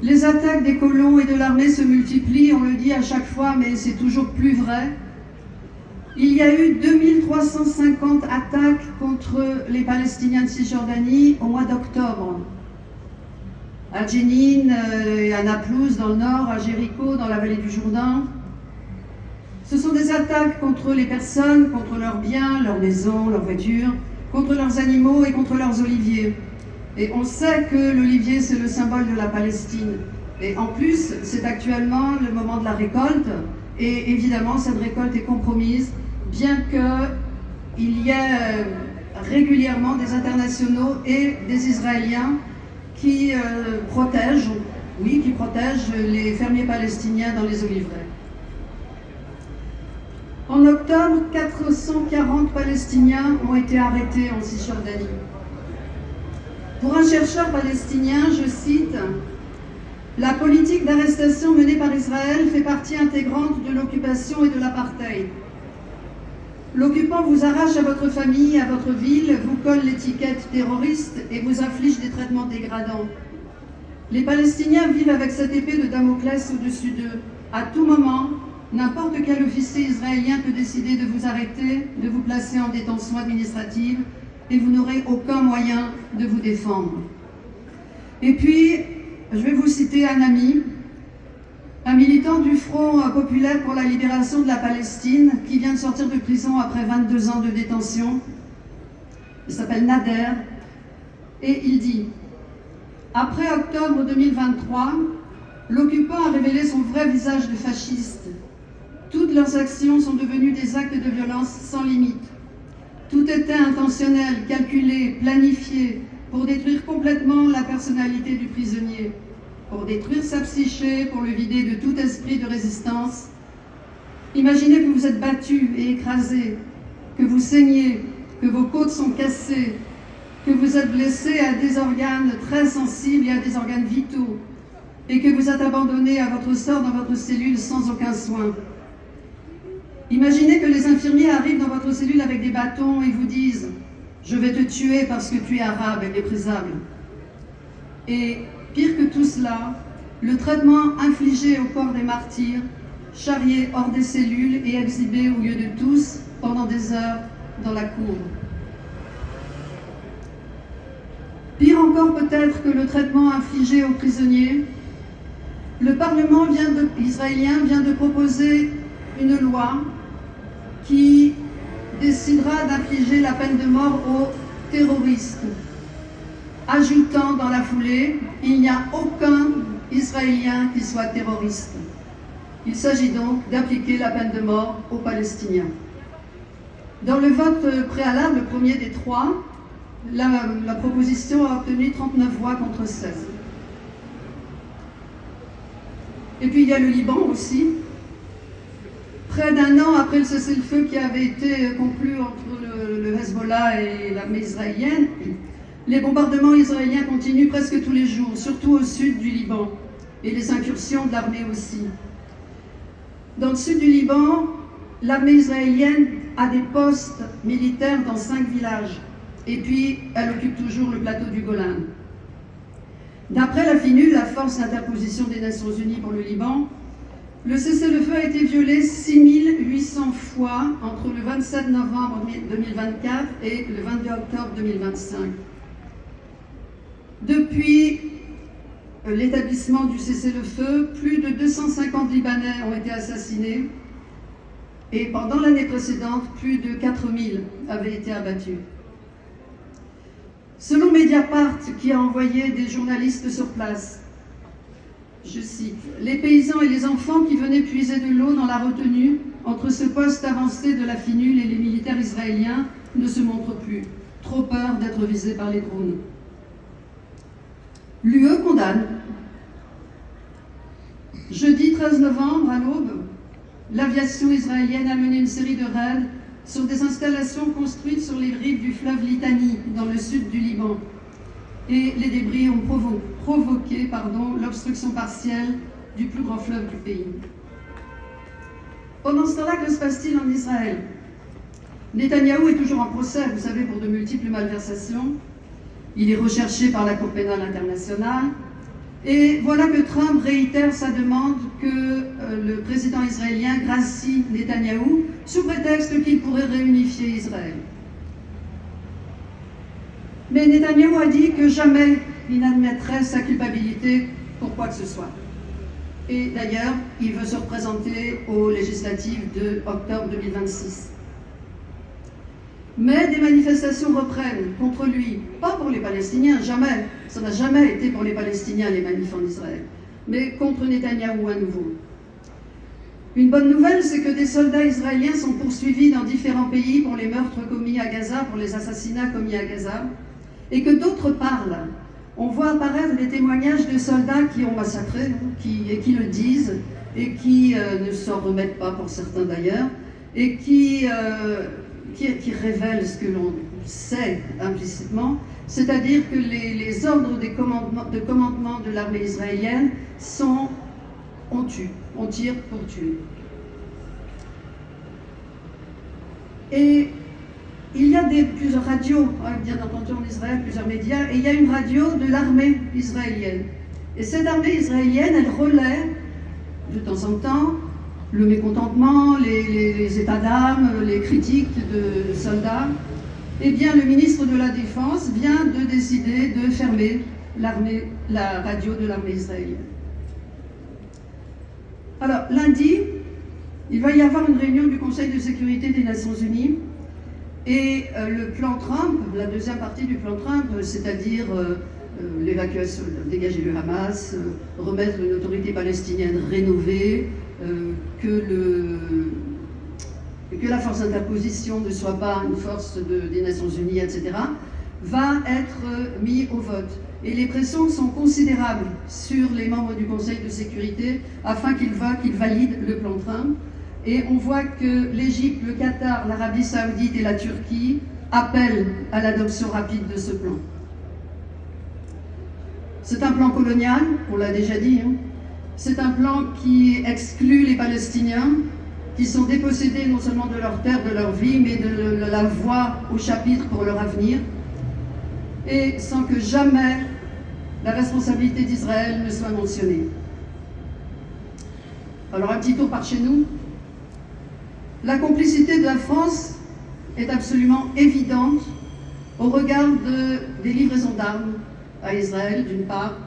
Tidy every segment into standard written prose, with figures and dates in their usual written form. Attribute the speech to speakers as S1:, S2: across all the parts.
S1: Les attaques des colons et de l'armée se multiplient, on le dit à chaque fois, mais c'est toujours plus vrai. Il y a eu 2350 attaques contre les Palestiniens de Cisjordanie au mois d'octobre. À Jenin et à Naplouse dans le nord, à Jéricho dans la vallée du Jourdain. Ce sont des attaques contre les personnes, contre leurs biens, leurs maisons, leurs voitures, contre leurs animaux et contre leurs oliviers. Et on sait que l'olivier, c'est le symbole de la Palestine. Et en plus, c'est actuellement le moment de la récolte. Et évidemment, cette récolte est compromise, bien qu'il y ait régulièrement des internationaux et des Israéliens qui protègent les fermiers palestiniens dans les oliveraies. En octobre, 440 Palestiniens ont été arrêtés en Cisjordanie. Pour un chercheur palestinien, je cite, « La politique d'arrestation menée par Israël fait partie intégrante de l'occupation et de l'apartheid. L'occupant vous arrache à votre famille, à votre ville, vous colle l'étiquette terroriste et vous inflige des traitements dégradants. Les Palestiniens vivent avec cette épée de Damoclès au-dessus d'eux. À tout moment, n'importe quel officier israélien peut décider de vous arrêter, de vous placer en détention administrative et vous n'aurez aucun moyen de vous défendre. » Et puis, je vais vous citer un ami, un militant du Front populaire pour la libération de la Palestine qui vient de sortir de prison après 22 ans de détention. Il s'appelle Nader et il dit « Après octobre 2023, l'occupant a révélé son vrai visage de fasciste. Toutes leurs actions sont devenues des actes de violence sans limite. Tout était intentionnel, calculé, planifié pour détruire complètement la personnalité du prisonnier, pour détruire sa psyché, pour le vider de tout esprit de résistance. Imaginez que vous êtes battu et écrasé, que vous saignez, que vos côtes sont cassées, que vous êtes blessé à des organes très sensibles et à des organes vitaux, et que vous êtes abandonné à votre sort dans votre cellule sans aucun soin. Imaginez que les infirmiers arrivent dans votre cellule avec des bâtons et vous disent « Je vais te tuer parce que tu es arabe et méprisable. » Et pire que tout cela, le traitement infligé au corps des martyrs, charriés hors des cellules et exhibés au milieu de tous pendant des heures dans la cour. Pire encore peut-être que le traitement infligé aux prisonniers, le Parlement israélien vient de proposer une loi qui décidera d'infliger la peine de mort aux terroristes, ajoutant dans la foulée « Il n'y a aucun Israélien qui soit terroriste ». Il s'agit donc d'appliquer la peine de mort aux Palestiniens. Dans le vote préalable, le premier des trois, la proposition a obtenu 39 voix contre 16. Et puis il y a le Liban aussi. Près d'un an après le cessez-le-feu qui avait été conclu entre le Hezbollah et l'armée israélienne, les bombardements israéliens continuent presque tous les jours, surtout au sud du Liban, et les incursions de l'armée aussi. Dans le sud du Liban, l'armée israélienne a des postes militaires dans 5 villages, et puis elle occupe toujours le plateau du Golan. D'après la FINUL, la force d'interposition des Nations Unies pour le Liban, le cessez-le-feu a été violé 6800 fois entre le 27 novembre 2024 et le 22 octobre 2025. Depuis l'établissement du cessez-le-feu, plus de 250 Libanais ont été assassinés et pendant l'année précédente, plus de 4000 avaient été abattus. Selon Mediapart, qui a envoyé des journalistes sur place, je cite, « Les paysans et les enfants qui venaient puiser de l'eau dans la retenue entre ce poste avancé de la FINUL et les militaires israéliens ne se montrent plus, trop peur d'être visés par les drones. » L'UE condamne. Jeudi 13 novembre, à l'aube, l'aviation israélienne a mené une série de raids sur des installations construites sur les rives du fleuve Litani, dans le sud du Liban. Et les débris ont provoqué l'obstruction partielle du plus grand fleuve du pays. Pendant ce temps-là, que se passe-t-il en Israël? Netanyahou est toujours en procès, vous savez, pour de multiples malversations. Il est recherché par la Cour pénale internationale Et voilà que Trump réitère sa demande que le président israélien gracie Netanyahou sous prétexte qu'il pourrait réunifier Israël. Mais Netanyahou a dit que jamais il n'admettrait sa culpabilité pour quoi que ce soit. Et d'ailleurs, il veut se représenter aux législatives de octobre 2026. Mais des manifestations reprennent contre lui, pas pour les Palestiniens, jamais. Ça n'a jamais été pour les Palestiniens, les manifs en Israël, mais contre Netanyahou à nouveau. Une bonne nouvelle, c'est que des soldats israéliens sont poursuivis dans différents pays pour les meurtres commis à Gaza, pour les assassinats commis à Gaza, et que d'autres parlent. On voit apparaître des témoignages de soldats qui ont massacré, et qui le disent, et qui ne s'en remettent pas pour certains d'ailleurs, et qui révèlent ce que l'on sait implicitement, c'est-à-dire que les ordres de commandement de l'armée israélienne sont on tue, on tire pour tuer. Et il y a plusieurs radios, bien entendu en Israël, plusieurs médias, et il y a une radio de l'armée israélienne. Et cette armée israélienne, elle relaie de temps en temps le mécontentement, les états d'âme, les critiques de soldats. Eh bien, le ministre de la Défense vient de décider de fermer la radio de l'armée israélienne. Alors, lundi, il va y avoir une réunion du Conseil de sécurité des Nations Unies et le plan Trump, la deuxième partie du plan Trump, c'est-à-dire l'évacuation, dégager le Hamas, remettre une autorité palestinienne rénovée, que la force d'interposition ne soit pas une force des Nations Unies, etc., va être mis au vote. Et les pressions sont considérables sur les membres du Conseil de sécurité afin qu'ils valident le plan Trump. Et on voit que l'Égypte, le Qatar, l'Arabie Saoudite et la Turquie appellent à l'adoption rapide de ce plan. C'est un plan colonial, on l'a déjà dit, hein. C'est un plan qui exclut les Palestiniens, qui sont dépossédés non seulement de leur terre, de leur vie, mais de la voix au chapitre pour leur avenir, et sans que jamais la responsabilité d'Israël ne soit mentionnée. Alors un petit tour par chez nous. La complicité de la France est absolument évidente au regard des livraisons d'armes à Israël, d'une part.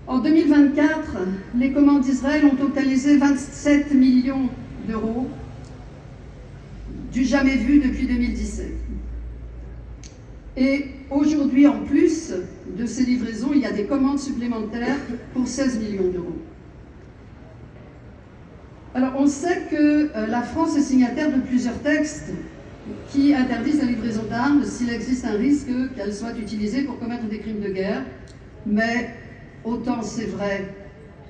S1: En 2024, les commandes d'Israël ont totalisé 27 millions d'euros, du jamais vu depuis 2017. Et aujourd'hui, en plus de ces livraisons, il y a des commandes supplémentaires pour 16 millions d'euros. Alors, on sait que la France est signataire de plusieurs textes qui interdisent la livraison d'armes s'il existe un risque qu'elles soient utilisées pour commettre des crimes de guerre, mais autant c'est vrai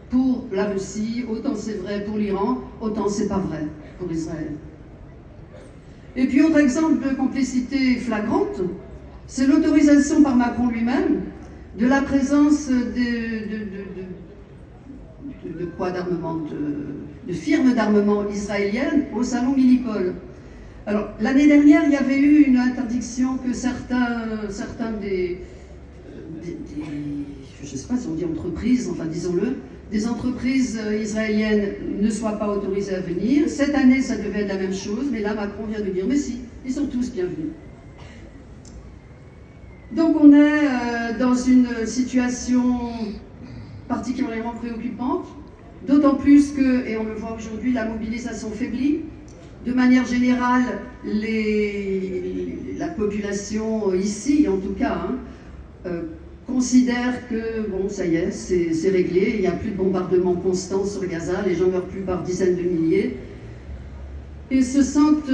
S1: pour la Russie, autant c'est vrai pour l'Iran, autant c'est pas vrai pour Israël. Et puis, autre exemple de complicité flagrante, c'est l'autorisation par Macron lui-même de la présence de firmes d'armement israéliennes au salon Millipol. Alors, l'année dernière, il y avait eu une interdiction que certains je ne sais pas si on dit entreprises, enfin disons-le, des entreprises israéliennes ne soient pas autorisées à venir. Cette année, ça devait être la même chose, mais là, Macron vient de dire, mais si, ils sont tous bienvenus. Donc on est dans une situation particulièrement préoccupante, d'autant plus que, et on le voit aujourd'hui, la mobilisation faiblit. De manière générale, la population ici, en tout cas, considère que, bon, ça y est, c'est réglé, il n'y a plus de bombardements constants sur Gaza, les gens meurent plus par dizaines de milliers, et se sentent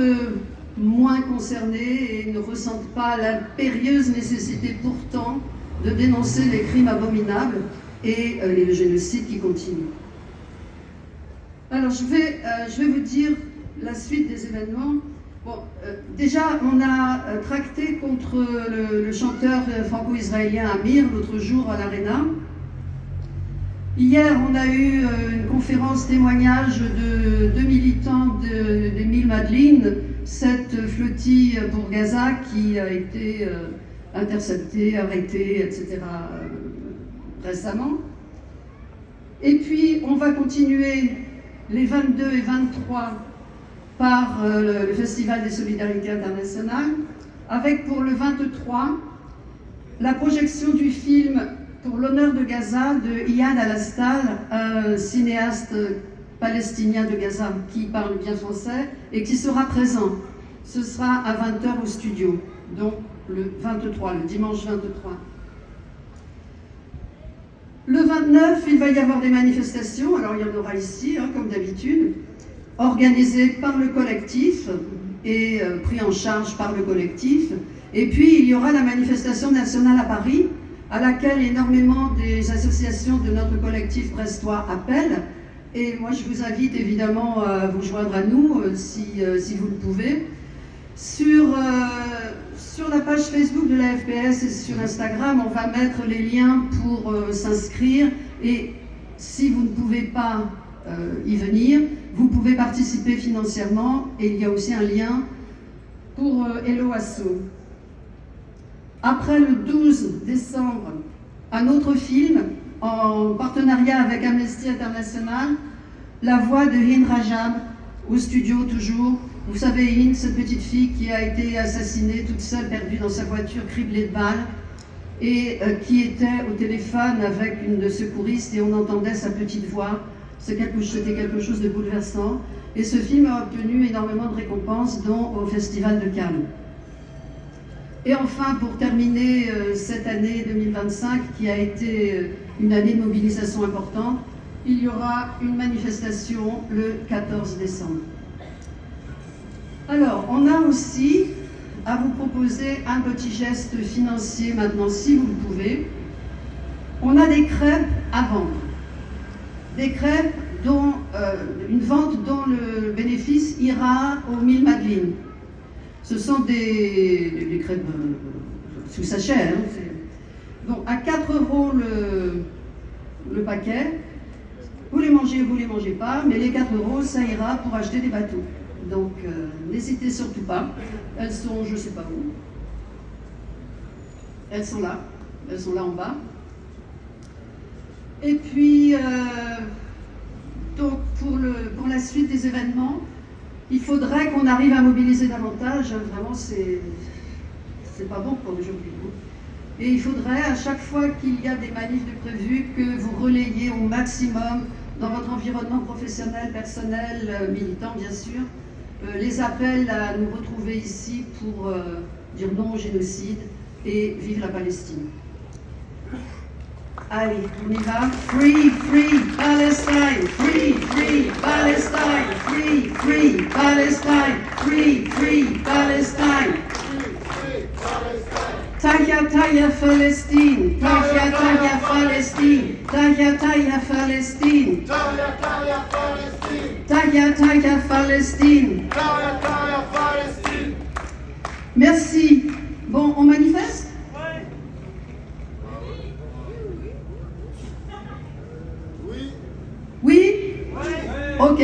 S1: moins concernés et ne ressentent pas l'impérieuse nécessité pourtant de dénoncer les crimes abominables et le génocide qui continue. Alors je vais vous dire la suite des événements. Bon, déjà, on a tracté contre le chanteur franco-israélien Amir l'autre jour à l'Arena. Hier, on a eu une conférence témoignage de 2 militants de Mille Madeline, cette flottille pour Gaza qui a été interceptée, arrêtée, etc. récemment. Et puis, on va continuer les 22 et 23 par le Festival des Solidarités Internationales, avec pour le 23 la projection du film Pour l'honneur de Gaza de Iyad Al-Astal, un cinéaste palestinien de Gaza qui parle bien français et qui sera présent. Ce sera à 20h au studio, donc le 23, le dimanche 23. Le 29, il va y avoir des manifestations, alors il y en aura ici, comme d'habitude, organisées par le collectif et pris en charge par le collectif. Et puis, il y aura la manifestation nationale à Paris, à laquelle énormément des associations de notre collectif brestois appellent. Et moi, je vous invite évidemment à vous joindre à nous, si vous le pouvez. Sur la page Facebook de la FPS et sur Instagram, on va mettre les liens pour s'inscrire. Et si vous ne pouvez pas y venir, vous pouvez participer financièrement. Et il y a aussi un lien pour Hello Asso. Après le 12 décembre, un autre film en partenariat avec Amnesty International, La voix de Hind Rajab, au studio toujours. Vous savez, Hind, cette petite fille qui a été assassinée toute seule, perdue dans sa voiture, criblée de balles, et qui était au téléphone avec une de secouristes et on entendait sa petite voix. C'était quelque chose de bouleversant. Et ce film a obtenu énormément de récompenses, dont au Festival de Cannes. Et enfin, pour terminer cette année 2025, qui a été une année de mobilisation importante, il y aura une manifestation le 14 décembre. Alors, on a aussi à vous proposer un petit geste financier maintenant, si vous le pouvez. On a des crêpes à vendre. Des crêpes dont une vente dont le bénéfice ira aux 1000 Madelines. Ce sont des crêpes sous sachet. Donc à 4 € le paquet. Vous les mangez ou vous les mangez pas, mais les 4 € ça ira pour acheter des bateaux. Donc n'hésitez surtout pas. Elles sont, je ne sais pas où. Elles sont là en bas. Et puis, donc pour la suite des événements, il faudrait qu'on arrive à mobiliser davantage. Vraiment, c'est pas bon pour aujourd'hui. Et il faudrait, à chaque fois qu'il y a des manifs de prévus, que vous relayiez au maximum dans votre environnement professionnel, personnel, militant, bien sûr, les appels à nous retrouver ici pour dire non au génocide et vive la Palestine. Allez, on y va. Free, free Palestine. Free, free Palestine. Free, free Palestine. Free, free Palestine. Tahia, Tahia, Palestine. Tahia, Tahia, Palestine. Tahia, Tahia, Palestine. Tahia, Tahia, Palestine. Merci. Bon, on manifeste? Oui? Oui? Ok.